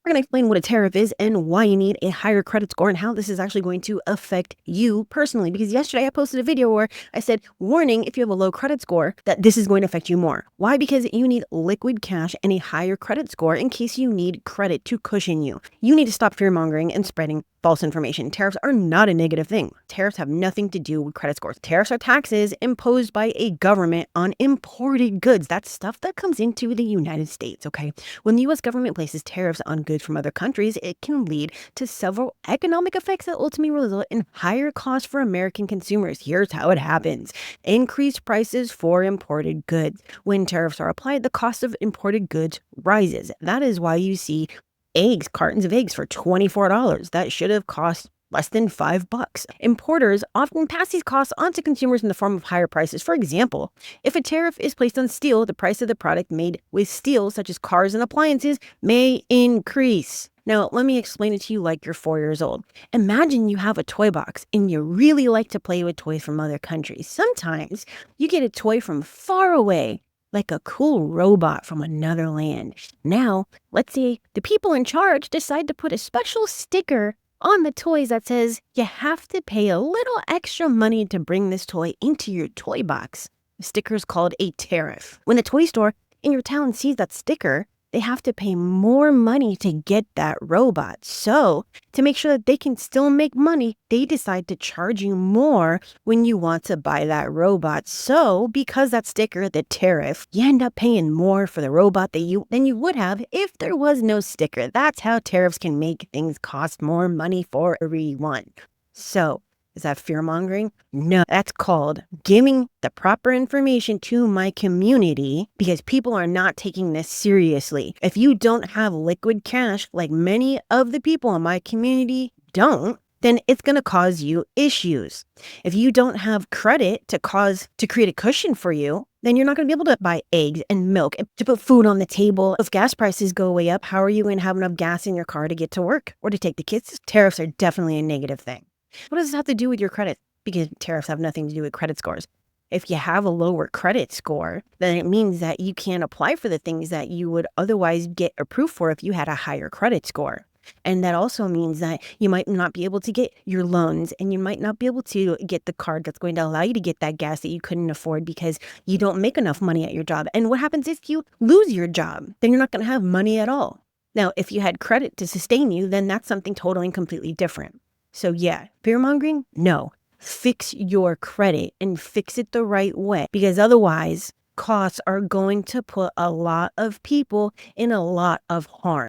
We're going to explain what a tariff is and why you need a higher credit score and how this is actually going to affect you personally. Because yesterday I posted a video where I said, warning, if you have a low credit score, that this is going to affect you more. Why? Because you need liquid cash and a higher credit score in case you need credit to cushion you. You need to stop fear-mongering and spreading false information. Tariffs are not a negative thing. Tariffs have nothing to do with credit scores. Tariffs are taxes imposed by a government on imported goods. That's stuff that comes into the United States, okay? When the U.S. government places tariffs on goods from other countries, it can lead to several economic effects that ultimately result in higher costs for American consumers. Here's how it happens. Increased prices for imported goods. When tariffs are applied, the cost of imported goods rises. That is why you see cartons of eggs for $24. That should have cost less than $5. Importers often pass these costs on to consumers in the form of higher prices. For example, if a tariff is placed on steel, the price of the product made with steel, such as cars and appliances, may increase. Now, let me explain it to you like you're 4 years old. Imagine you have a toy box and you really like to play with toys from other countries. Sometimes you get a toy from far away, like a cool robot from another land. Now, let's say the people in charge decide to put a special sticker on the toys that says you have to pay a little extra money to bring this toy into your toy box. The sticker is called a tariff. When the toy store in your town sees that sticker, they have to pay more money to get that robot. So, to make sure that they can still make money, they decide to charge you more when you want to buy that robot. So, because that sticker, the tariff, you end up paying more for the robot than you would have if there was no sticker. That's how tariffs can make things cost more money for everyone. So, is that fear-mongering? No, that's called giving the proper information to my community because people are not taking this seriously. If you don't have liquid cash, like many of the people in my community don't, then it's going to cause you issues. If you don't have credit to create a cushion for you, then you're not going to be able to buy eggs and milk and to put food on the table. If gas prices go way up, how are you going to have enough gas in your car to get to work or to take the kids? Tariffs are definitely a negative thing. What does this have to do with your credit? Because tariffs have nothing to do with credit scores. If you have a lower credit score, then it means that you can't apply for the things that you would otherwise get approved for if you had a higher credit score. And that also means that you might not be able to get your loans and you might not be able to get the card that's going to allow you to get that gas that you couldn't afford because you don't make enough money at your job. And what happens if you lose your job? Then you're not going to have money at all. Now, if you had credit to sustain you, then that's something totally and completely different. So yeah, fear-mongering? No. Fix your credit and fix it the right way because otherwise costs are going to put a lot of people in a lot of harm.